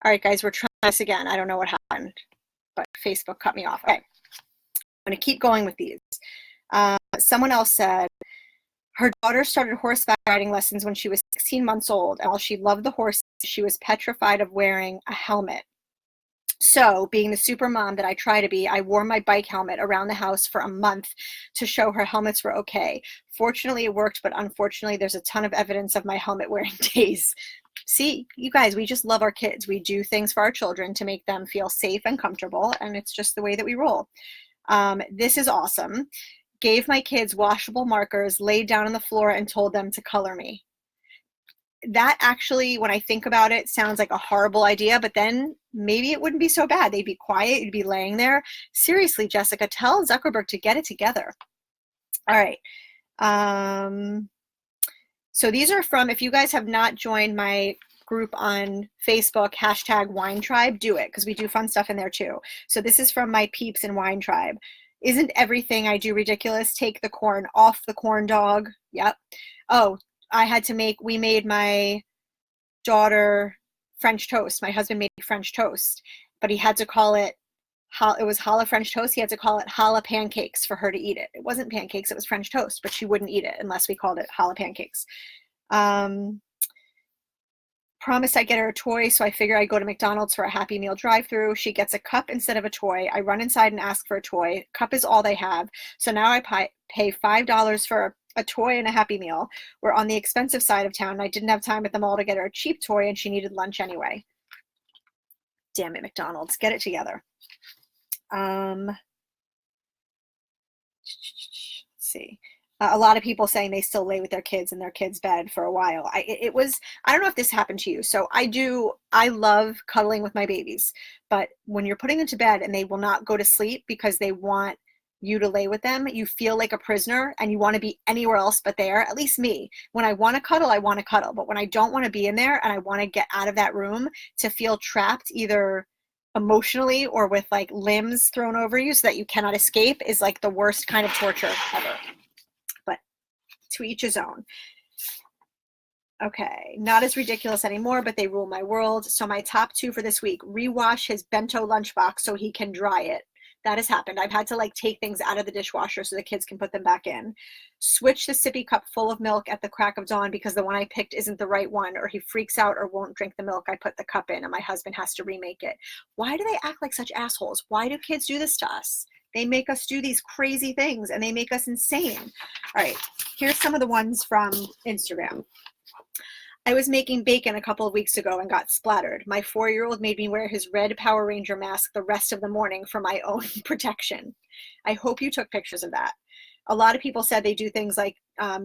All right, guys, we're trying this again. I don't know what happened, but Facebook cut me off. Okay, I'm going to keep going with these. Someone else said her daughter started horseback riding lessons when she was 16 months old, and while she loved the horses, she was petrified of wearing a helmet. So, being the super mom that I try to be, I wore my bike helmet around the house for a month to show her helmets were okay. Fortunately, it worked, but unfortunately, there's a ton of evidence of my helmet wearing days. See, you guys, we just love our kids. We do things for our children to make them feel safe and comfortable, and it's just the way that we roll. This is awesome. Gave my kids washable markers, laid down on the floor, and told them to color me. That actually, when I think about it, sounds like a horrible idea, but then maybe it wouldn't be so bad. They'd be quiet. You'd be laying there. Seriously, Jessica, tell Zuckerberg to get it together. All right. So these are from, if you guys have not joined my group on Facebook, #WHINE do it, because we do fun stuff in there too. So this is from my peeps in Wine Tribe. Isn't everything I do ridiculous? Take the corn off the corn dog. Yep. Oh, we made my daughter French toast. My husband made French toast, but he had to call it, it was challah French toast. He had to call it challah pancakes for her to eat it. It wasn't pancakes, it was French toast, but she wouldn't eat it unless we called it challah pancakes. Promised I'd get her a toy, so I figure I go to McDonald's for a Happy Meal drive-through. She gets a cup instead of a toy. I run inside and ask for a toy. Cup is all they have. So now I pay $5 for a toy and a Happy Meal. We're on the expensive side of town. I didn't have time at the mall to get her a cheap toy, and she needed lunch anyway. Damn it, McDonald's. Get it together. Let's see. A lot of people saying they still lay with their kids in their kids' bed for a while. I don't know if this happened to you. So I love cuddling with my babies, but when you're putting them to bed and they will not go to sleep because they want you to lay with them, you feel like a prisoner and you want to be anywhere else but there. At least me, when I want to cuddle, I want to cuddle. But when I don't want to be in there and I want to get out of that room, to feel trapped either emotionally or with like limbs thrown over you so that you cannot escape, is like the worst kind of torture ever. But to each his own. Okay, not as ridiculous anymore, but they rule my world. So my top 2 for this week: rewash his bento lunchbox so he can dry it. That has happened. I've had to like take things out of the dishwasher so the kids can put them back in. Switch the sippy cup full of milk at the crack of dawn because the one I picked isn't the right one, or he freaks out or won't drink the milk I put the cup in and my husband has to remake it. Why do they act like such assholes? Why do kids do this to us? They make us do these crazy things and they make us insane. All right, here's some of the ones from Instagram. I was making bacon a couple of weeks ago and got splattered. My 4-year-old made me wear his red Power Ranger mask the rest of the morning for my own protection. I hope you took pictures of that. A lot of people said they do things like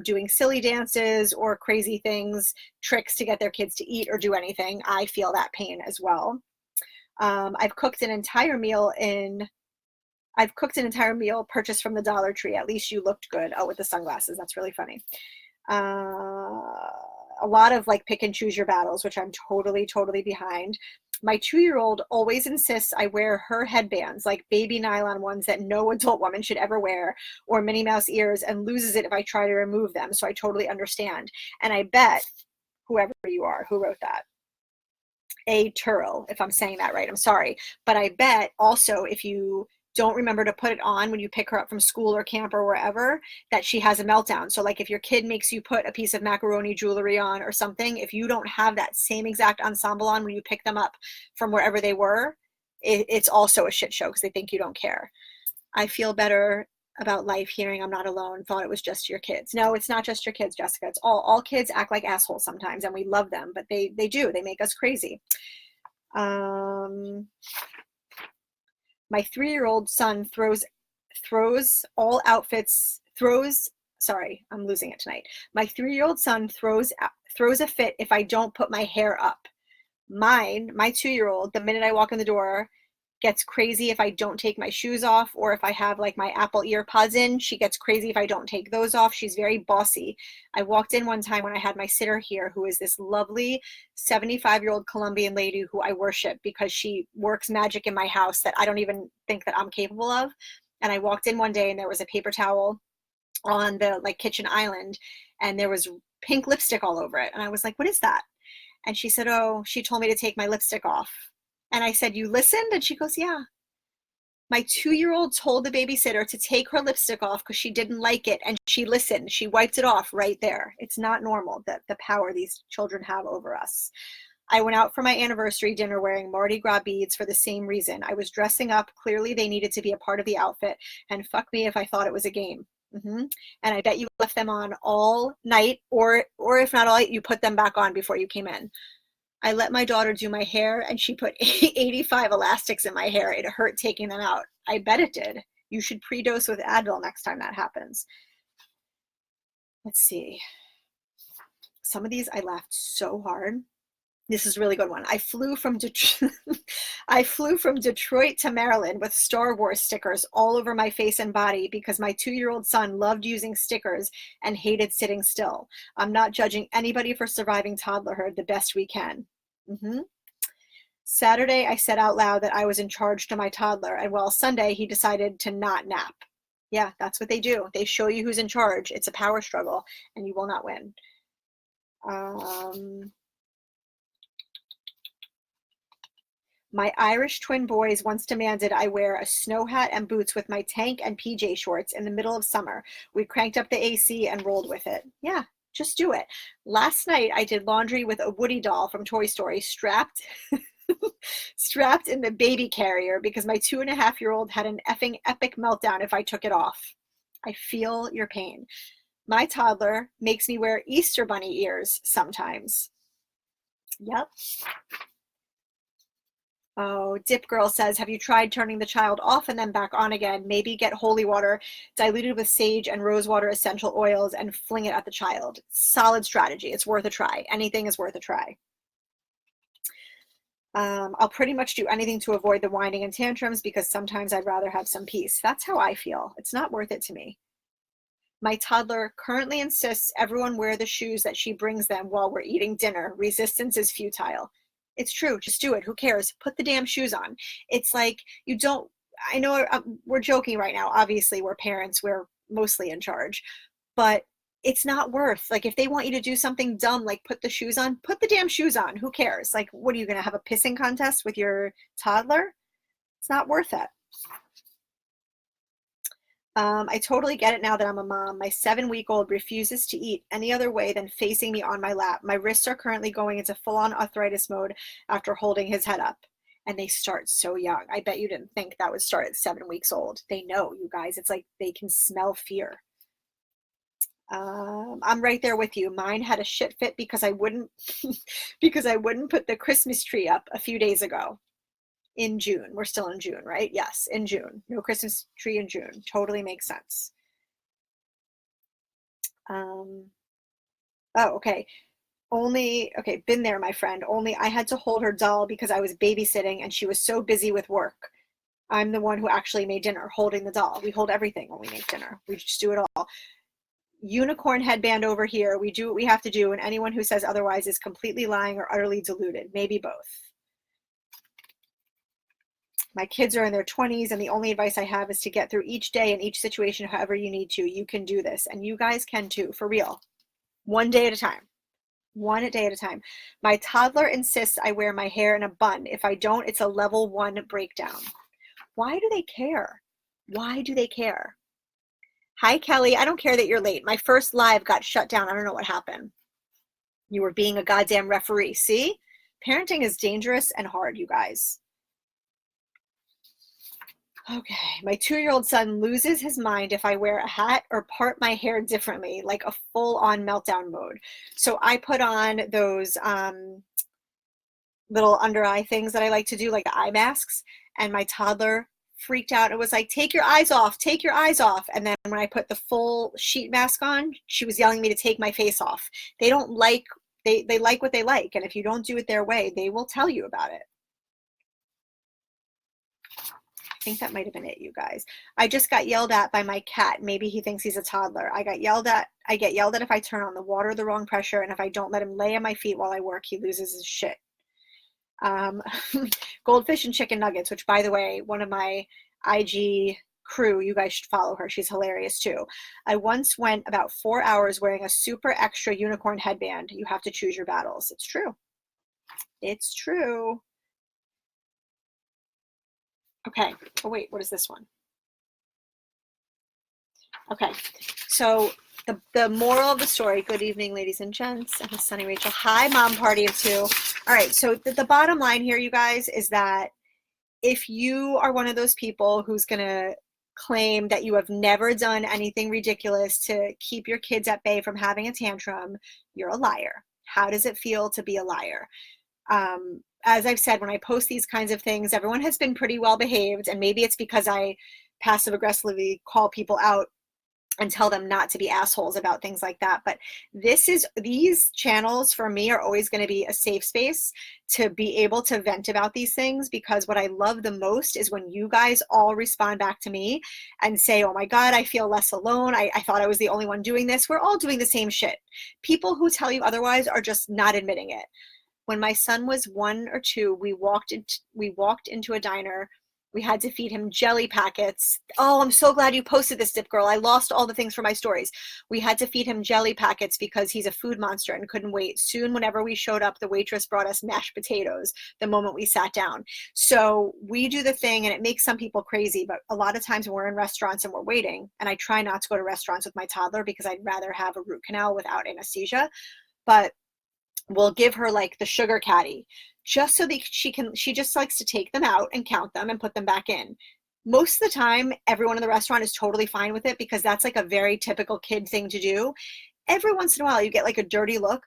doing silly dances or crazy things, tricks to get their kids to eat or do anything. I feel that pain as well. I've cooked an entire meal purchased from the Dollar Tree. At least you looked good. Oh, with the sunglasses. That's really funny. A lot of like pick and choose your battles, which I'm totally behind. My 2-year-old always insists I wear her headbands, like baby nylon ones that no adult woman should ever wear, or Minnie Mouse ears, and loses it if I try to remove them. So I totally understand. And I bet whoever you are who wrote that, a Turl, if I'm saying that right, I'm sorry. But I bet also if you don't remember to put it on when you pick her up from school or camp or wherever, that she has a meltdown. So like if your kid makes you put a piece of macaroni jewelry on or something, if you don't have that same exact ensemble on when you pick them up from wherever they were, it's also a shit show because they think you don't care. I feel better about life hearing I'm not alone. Thought it was just your kids. No, it's not just your kids, Jessica. It's all kids act like assholes sometimes, and we love them, but they do. They make us crazy. My 3-year-old son throws all outfits, sorry, I'm losing it tonight. My 3-year-old son throws a fit if I don't put my hair up. My 2-year-old, the minute I walk in the door, gets crazy if I don't take my shoes off, or if I have like my Apple ear pods in, she gets crazy if I don't take those off. She's very bossy. I walked in one time when I had my sitter here, who is this lovely 75-year-old Colombian lady who I worship because she works magic in my house that I don't even think that I'm capable of. And I walked in one day and there was a paper towel on the like kitchen island and there was pink lipstick all over it. And I was like, what is that? And she said, oh, she told me to take my lipstick off. And I said, you listened? And she goes, yeah. My 2-year-old told the babysitter to take her lipstick off because she didn't like it, and she listened. She wiped it off right there. It's not normal, that the power these children have over us. I went out for my anniversary dinner wearing Mardi Gras beads for the same reason. I was dressing up. Clearly, they needed to be a part of the outfit, and fuck me if I thought it was a game. And I bet you left them on all night, or if not all night, you put them back on before you came in. I let my daughter do my hair, and she put 85 elastics in my hair. It hurt taking them out. I bet it did. You should pre-dose with Advil next time that happens. Let's see. Some of these I laughed so hard. This is a really good one. I flew from Detroit to Maryland with Star Wars stickers all over my face and body because my 2-year-old son loved using stickers and hated sitting still. I'm not judging anybody for surviving toddlerhood the best we can. Saturday, I said out loud that I was in charge to my toddler, and well, Sunday, he decided to not nap. Yeah, that's what they do. They show you who's in charge. It's a power struggle, and you will not win. My Irish twin boys once demanded I wear a snow hat and boots with my tank and PJ shorts in the middle of summer. We cranked up the AC and rolled with it. Yeah, just do it. Last night, I did laundry with a Woody doll from Toy Story strapped in the baby carrier because my 2.5-year-old had an effing epic meltdown if I took it off. I feel your pain. My toddler makes me wear Easter bunny ears sometimes. Yep. Oh, Dip Girl says, have you tried turning the child off and then back on again? Maybe get holy water diluted with sage and rosewater essential oils and fling it at the child. Solid strategy. It's worth a try. Anything is worth a try. I'll pretty much do anything to avoid the whining and tantrums because sometimes I'd rather have some peace. That's how I feel. It's not worth it to me. My toddler currently insists everyone wear the shoes that she brings them while we're eating dinner. Resistance is futile. It's true. Just do it. Who cares? Put the damn shoes on. It's like you don't, I know we're joking right now. Obviously, we're parents. We're mostly in charge. But it's not worth, like, if they want you to do something dumb, like put the shoes on, put the damn shoes on. Who cares? Like, what are you going to have a pissing contest with your toddler? It's not worth it. I totally get it now that I'm a mom. My 7-week-old refuses to eat any other way than facing me on my lap. My wrists are currently going into full-on arthritis mode after holding his head up. And they start so young. I bet you didn't think that would start at 7 weeks old. They know, you guys. It's like they can smell fear. I'm right there with you. Mine had a shit fit because I wouldn't put the Christmas tree up a few days ago. In June. We're still in June, right? Yes, in June. No Christmas tree in June. Totally makes sense. Oh, okay. Okay, been there, my friend. Only I had to hold her doll because I was babysitting and she was so busy with work. I'm the one who actually made dinner, holding the doll. We hold everything when we make dinner. We just do it all. Unicorn headband over here. We do what we have to do, and anyone who says otherwise is completely lying or utterly deluded. Maybe both. My kids are in their 20s, and the only advice I have is to get through each day and each situation however you need to. You can do this, and you guys can too, for real. One day at a time. One day at a time. My toddler insists I wear my hair in a bun. If I don't, it's a level 1 breakdown. Why do they care? Why do they care? Hi, Kelly. I don't care that you're late. My first live got shut down. I don't know what happened. You were being a goddamn referee. See? Parenting is dangerous and hard, you guys. Okay, my 2-year-old son loses his mind if I wear a hat or part my hair differently, like a full-on meltdown mode. So I put on those little under eye things that I like to do, like the eye masks, and my toddler freaked out. It was like, take your eyes off, take your eyes off. And then when I put the full sheet mask on, she was yelling at me to take my face off. They don't like, they like what they like. And if you don't do it their way, they will tell you about it. I think that might have been it, you guys. I just got yelled at by my cat. Maybe he thinks he's a toddler. I get yelled at if I turn on the water the wrong pressure, and if I don't let him lay on my feet while I work, he loses his shit. Goldfish and chicken nuggets, which, by the way, one of my IG crew, you guys should follow her. She's hilarious too. I once went about 4 hours wearing a super extra unicorn headband. You have to choose your battles. It's true. It's true. Okay. Oh, wait, what is this one? Okay. So the moral of the story, good evening, ladies and gents, and Sunny Rachel. Hi, mom party of two. All right. So the bottom line here, you guys, is that if you are one of those people who's going to claim that you have never done anything ridiculous to keep your kids at bay from having a tantrum, you're a liar. How does it feel to be a liar? As I've said, when I post these kinds of things, everyone has been pretty well behaved, and maybe it's because I passive aggressively call people out and tell them not to be assholes about things like that. But these channels for me are always going to be a safe space to be able to vent about these things, because what I love the most is when you guys all respond back to me and say, oh my God, I feel less alone. I thought I was the only one doing this. We're all doing the same shit. People who tell you otherwise are just not admitting it. When my son was 1 or 2, we walked into a diner. We had to feed him jelly packets. Oh, I'm so glad you posted this, Dip Girl. I lost all the things for my stories. We had to feed him jelly packets because he's a food monster and couldn't wait. Soon, whenever we showed up, the waitress brought us mashed potatoes the moment we sat down. So we do the thing, and it makes some people crazy, but a lot of times when we're in restaurants and we're waiting, and I try not to go to restaurants with my toddler because I'd rather have a root canal without anesthesia, but we'll give her like the sugar caddy just so that she just likes to take them out and count them and put them back in. Most of the time, everyone in the restaurant is totally fine with it because that's like a very typical kid thing to do. Every once in a while, you get like a dirty look.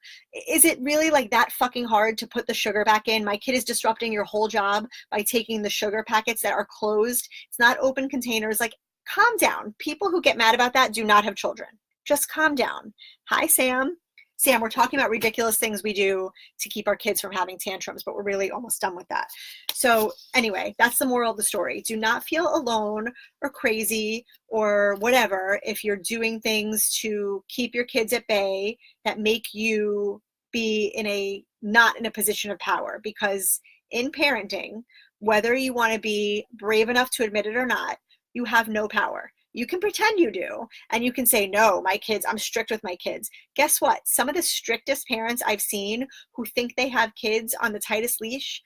Is it really like that fucking hard to put the sugar back in? My kid is disrupting your whole job by taking the sugar packets that are closed. It's not open containers. Like, calm down. People who get mad about that do not have children. Just calm down. Hi, Sam. Sam, we're talking about ridiculous things we do to keep our kids from having tantrums, but we're really almost done with that. So anyway, that's the moral of the story. Do not feel alone or crazy or whatever if you're doing things to keep your kids at bay that make you be not in a position of power, because in parenting, whether you want to be brave enough to admit it or not, you have no power. You can pretend you do, and you can say, no, my kids, I'm strict with my kids. Guess what? Some of the strictest parents I've seen who think they have kids on the tightest leash,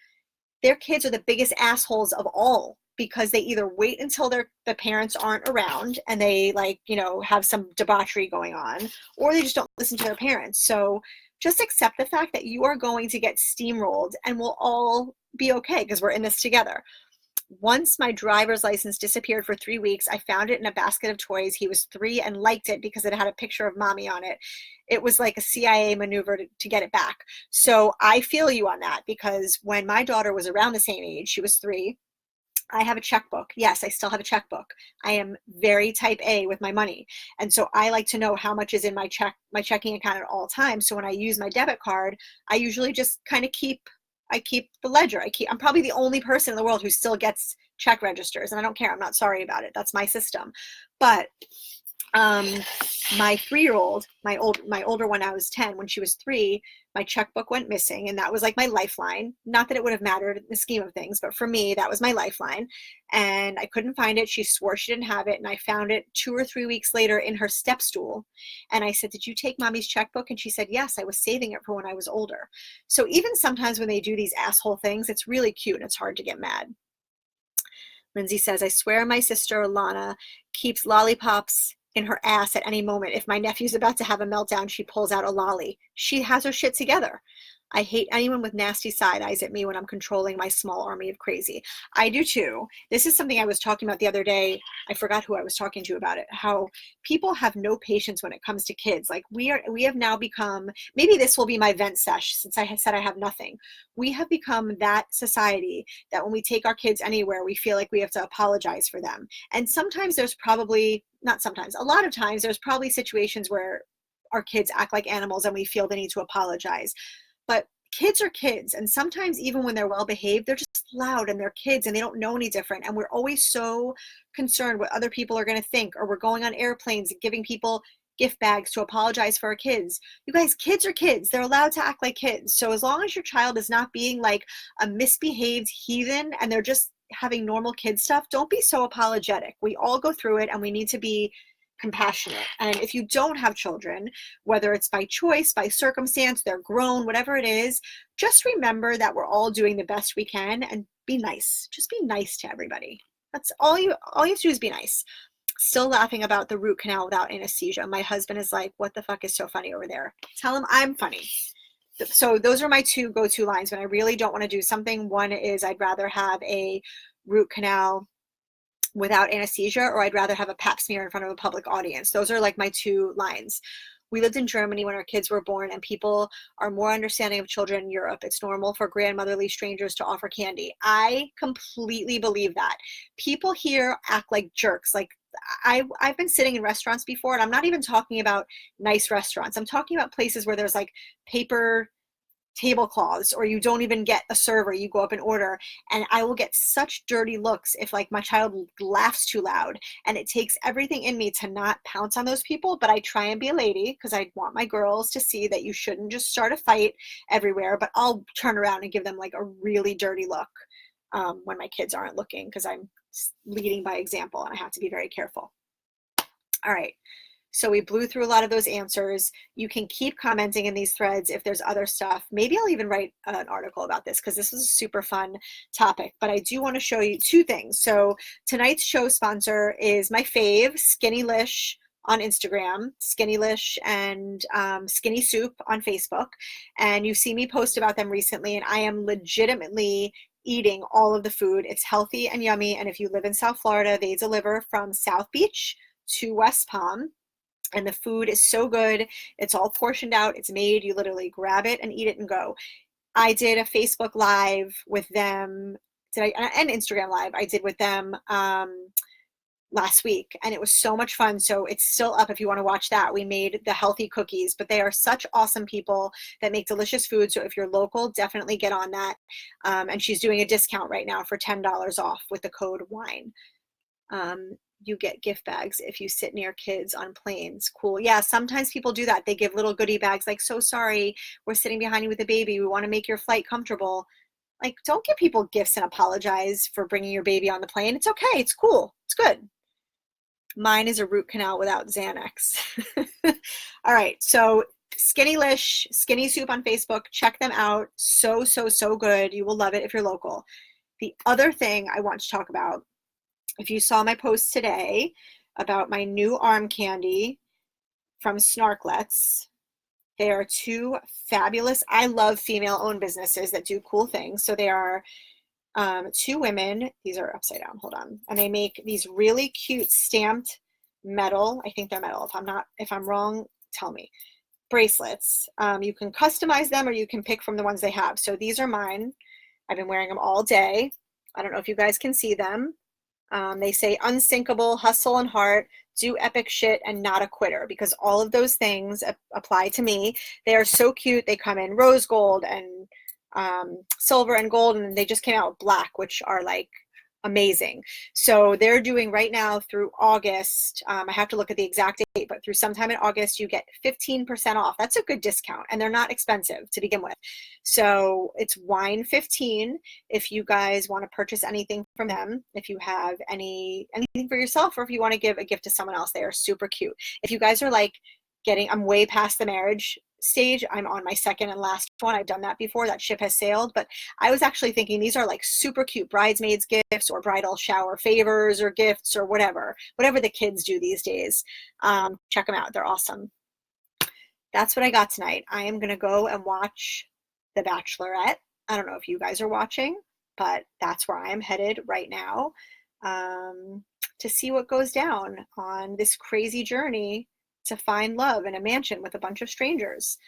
their kids are the biggest assholes of all, because they either wait until the parents aren't around and they have some debauchery going on, or they just don't listen to their parents. So just accept the fact that you are going to get steamrolled, and we'll all be okay because we're in this together. Once my driver's license disappeared for 3 weeks, I found it in a basket of toys. He was 3 and liked it because it had a picture of mommy on it. It was like a CIA maneuver to get it back. So I feel you on that, because when my daughter was around the same age, she was 3, I have a checkbook. Yes, I still have a checkbook. I am very type A with my money. And so I like to know how much is in my checking account at all times. So when I use my debit card, I usually just kind of keep the ledger. I'm probably the only person in the world who still gets check registers, and I don't care. I'm not sorry about it. That's my system. But my 3-year-old, my older one, I was 10, when she was 3, my checkbook went missing, and that was like my lifeline. Not that it would have mattered in the scheme of things, but for me, that was my lifeline. And I couldn't find it. She swore she didn't have it, and I found it 2 or 3 weeks later in her step stool. And I said, did you take mommy's checkbook? And she said, yes, I was saving it for when I was older. So even sometimes when they do these asshole things, it's really cute and it's hard to get mad. Lindsay says, I swear my sister Lana keeps lollipops in her ass at any moment. If my nephew's about to have a meltdown, she pulls out a lolly. She has her shit together. I hate anyone with nasty side eyes at me when I'm controlling my small army of crazy. I do too. This is something I was talking about the other day. I forgot who I was talking to about it, how people have no patience when it comes to kids. Like we have now become, maybe this will be my vent sesh since I said I have nothing. We have become that society that when we take our kids anywhere, we feel like we have to apologize for them. And sometimes there's probably, not sometimes, a lot of times there's probably situations where our kids act like animals and we feel the need to apologize. But kids are kids, and sometimes even when they're well behaved, they're just loud and they're kids and they don't know any different. And we're always so concerned what other people are going to think, or we're going on airplanes and giving people gift bags to apologize for our kids. You guys, kids are kids. They're allowed to act like kids. So as long as your child is not being like a misbehaved heathen and they're just having normal kid stuff, don't be so apologetic. We all go through it, and we need to be compassionate. And if you don't have children, whether it's by choice, by circumstance, they're grown, whatever it is, just remember that we're all doing the best we can, and be nice. Just be nice to everybody. That's all you have to do is be nice. Still laughing about the root canal without anesthesia. My husband is like, what the fuck is so funny over there? Tell him I'm funny. So those are my two go-to lines when I really don't want to do something. One is I'd rather have a root canal without anesthesia, or I'd rather have a pap smear in front of a public audience. Those are like my two lines. We lived in Germany when our kids were born, and people are more understanding of children in Europe. It's normal for grandmotherly strangers to offer candy. I completely believe that. People here act like jerks. Like I've been sitting in restaurants before, and I'm not even talking about nice restaurants. I'm talking about places where there's like paper tablecloths, or you don't even get a server, you go up and order, and I will get such dirty looks if like my child laughs too loud, and it takes everything in me to not pounce on those people, but I try and be a lady because I want my girls to see that you shouldn't just start a fight everywhere. But I'll turn around and give them like a really dirty look when my kids aren't looking, because I'm leading by example and I have to be very careful. All right. So we blew through a lot of those answers. You can keep commenting in these threads if there's other stuff. Maybe I'll even write an article about this, because this was a super fun topic. But I do want to show you two things. So tonight's show sponsor is my fave, Skinnylish on Instagram, Skinnylish and Skinny Soup on Facebook. And you see me post about them recently, and I am legitimately eating all of the food. It's healthy and yummy. And if you live in South Florida, they deliver from South Beach to West Palm. And the food is so good. It's all portioned out. It's made. You literally grab it and eat it and go. I did a Facebook Live with them today, and Instagram Live I did with them last week, and it was so much fun. So it's still up if you want to watch that. We made the healthy cookies, but they are such awesome people that make delicious food. So if you're local, definitely get on that. And she's doing a discount right now for $10 off with the code WHINE. You get gift bags if you sit near kids on planes. Cool. Yeah, sometimes people do that. They give little goodie bags like, so sorry, we're sitting behind you with a baby. We want to make your flight comfortable. Like, don't give people gifts and apologize for bringing your baby on the plane. It's okay. It's cool. It's good. Mine is a root canal without Xanax. All right. So Skinnylish, Skinny Soup on Facebook. Check them out. So, so, so good. You will love it if you're local. The other thing I want to talk about, if you saw my post today about my new arm candy from Snarklets, they are two fabulous, I love female-owned businesses that do cool things. So they are two women. These are upside down. Hold on. And they make these really cute stamped metal. I think they're metal. If I'm wrong, tell me. Bracelets. You can customize them, or you can pick from the ones they have. So these are mine. I've been wearing them all day. I don't know if you guys can see them. They say unsinkable, hustle and heart, do epic shit, and not a quitter, because all of those things apply to me. They are so cute. They come in rose gold and silver and gold, and they just came out with black, which are like amazing. So they're doing right now through August. I have to look at the exact date, but through sometime in August, you get 15% off. That's a good discount, and they're not expensive to begin with. So it's WHINE 15 if you guys want to purchase anything from them. If you have anything for yourself, or if you want to give a gift to someone else, they are super cute. If you guys are like I'm way past the marriage stage. I'm on my second and last one. I've done that before. That ship has sailed. But I was actually thinking these are like super cute bridesmaids gifts, or bridal shower favors, or gifts, or whatever the kids do these days. Check them out. They're awesome. That's what I got tonight. I am going to go and watch The Bachelorette. I don't know if you guys are watching, but that's where I am headed right now, to see what goes down on this crazy journey to find love in a mansion with a bunch of strangers.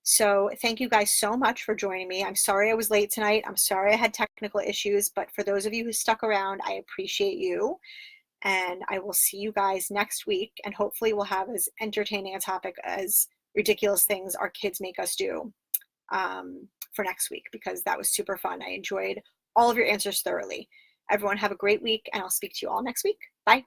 So thank you guys so much for joining me. I'm sorry I was late tonight. I'm sorry I had technical issues, but for those of you who stuck around, I appreciate you. And I will see you guys next week. And hopefully we'll have as entertaining a topic as ridiculous things our kids make us do for next week, because that was super fun. I enjoyed all of your answers thoroughly. Everyone have a great week, and I'll speak to you all next week. Bye.